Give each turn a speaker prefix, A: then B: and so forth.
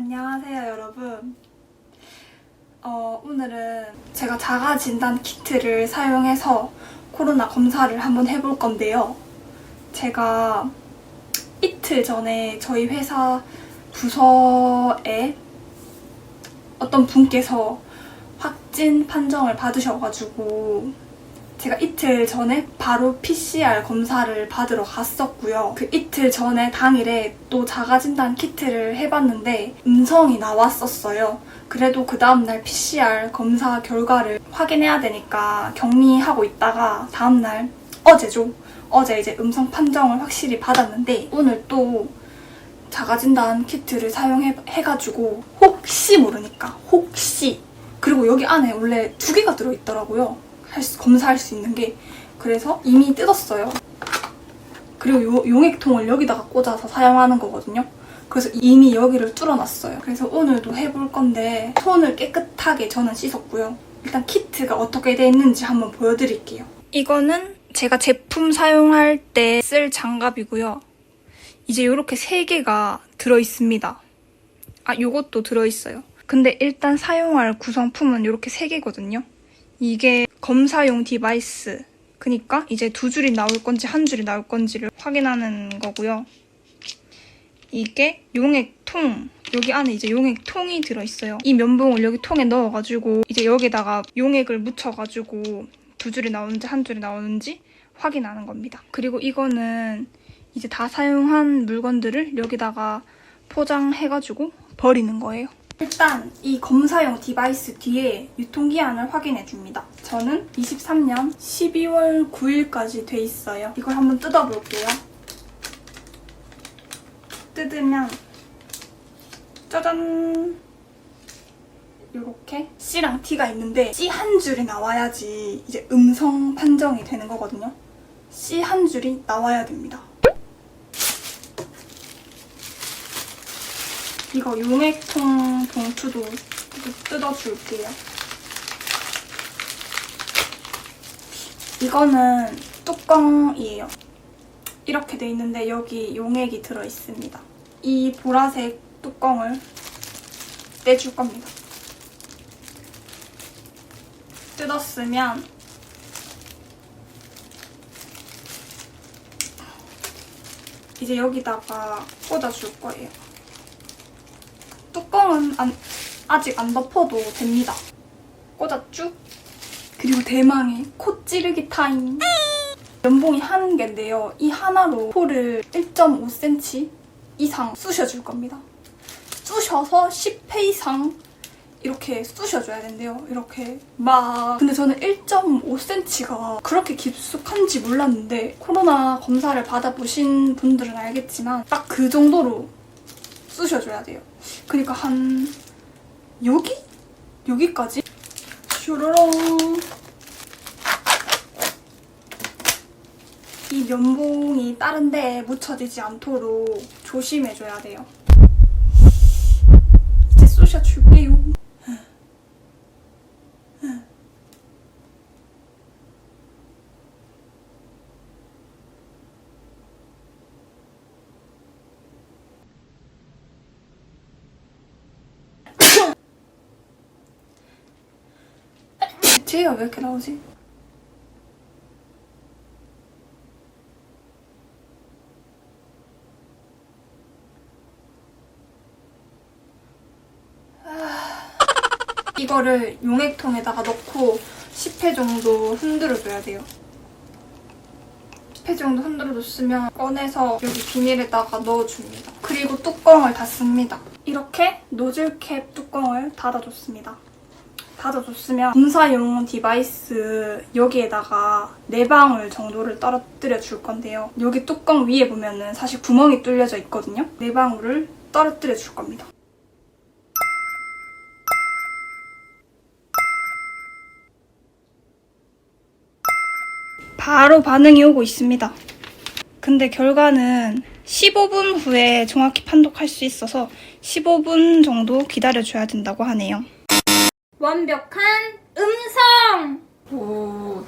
A: 안녕하세요 여러분. 오늘은 제가 자가진단 키트를 사용해서 코로나 검사를 한번 해볼 건데요. 제가 이틀 전에 저희 회사 부서에 어떤 분께서 확진 판정을 받으셔가지고 제가 이틀 전에 바로 PCR 검사를 받으러 갔었고요. 그 이틀 전에 당일에 또 자가진단 키트를 해봤는데 음성이 나왔었어요. 그래도 그 다음날 PCR 검사 결과를 확인해야 되니까 격리하고 있다가 다음날 어제 이제 음성 판정을 확실히 받았는데 오늘 또 자가진단 키트를 사용해가지고 혹시 모르니까 혹시 그리고 여기 안에 원래 2개가 들어있더라고요. 검사할 수 있는 게. 그래서 이미 뜯었어요. 그리고 용액통을 여기다가 꽂아서 사용하는 거거든요. 그래서 이미 여기를 뚫어놨어요. 그래서 오늘도 해볼 건데 손을 깨끗하게 저는 씻었고요. 일단 키트가 어떻게 돼 있는지 한번 보여드릴게요. 이거는 제가 제품 사용할 때 쓸 장갑이고요. 이제 이렇게 3개가 들어있습니다. 요것도 들어있어요. 근데 일단 사용할 구성품은 이렇게 3개거든요. 이게 검사용 디바이스, 그니까 이제 2줄이 나올 건지 1줄이 나올 건지를 확인하는 거고요. 이게 용액통, 여기 안에 이제 용액통이 들어있어요. 이 면봉을 여기 통에 넣어가지고 이제 여기다가 용액을 묻혀가지고 2줄이 나오는지 1줄이 나오는지 확인하는 겁니다. 그리고 이거는 이제 다 사용한 물건들을 여기다가 포장해가지고 버리는 거예요. 일단 이 검사용 디바이스 뒤에 유통기한을 확인해줍니다. 저는 23년 12월 9일까지 돼 있어요. 이걸 한번 뜯어볼게요. 뜯으면 짜잔! 이렇게 C랑 T가 있는데 C 한 줄이 나와야지 이제 음성 판정이 되는 거거든요. C 한 줄이 나와야 됩니다. 이거 용액통 봉투도 뜯어줄게요. 이거는 뚜껑이에요. 이렇게 돼 있는데 여기 용액이 들어있습니다. 이 보라색 뚜껑을 떼줄 겁니다. 뜯었으면 이제 여기다가 꽂아줄 거예요. 뚜껑은 아직 안 덮어도 됩니다. 꽂았죠? 그리고 대망의 코 찌르기 타임. 면봉이 1개인데요. 이 하나로 코를 1.5cm 이상 쑤셔줄 겁니다. 쑤셔서 10회 이상 이렇게 쑤셔줘야 된대요. 이렇게 막. 근데 저는 1.5cm가 그렇게 깊숙한지 몰랐는데 코로나 검사를 받아보신 분들은 알겠지만 딱 그 정도로 쑤셔줘야 돼요. 그러니까 한 여기까지 슈르렁. 이 면봉이 다른 데에 묻혀지지 않도록 조심해줘야 돼요. 이제 쑤셔줄게요. 쟤가 왜 이렇게 나오지? 이거를 용액통에다가 넣고 10회 정도 흔들어줘야 돼요. 10회 정도 흔들어줬으면 꺼내서 여기 비닐에다가 넣어줍니다. 그리고 뚜껑을 닫습니다. 이렇게 노즐 캡 뚜껑을 닫아줬습니다. 닫아줬으면 검사용 디바이스 여기에다가 4방울 정도를 떨어뜨려 줄 건데요. 여기 뚜껑 위에 보면은 사실 구멍이 뚫려져 있거든요. 4방울을 떨어뜨려 줄 겁니다. 바로 반응이 오고 있습니다. 근데 결과는 15분 후에 정확히 판독할 수 있어서 15분 정도 기다려줘야 된다고 하네요.
B: 완벽한 음성!
A: 오,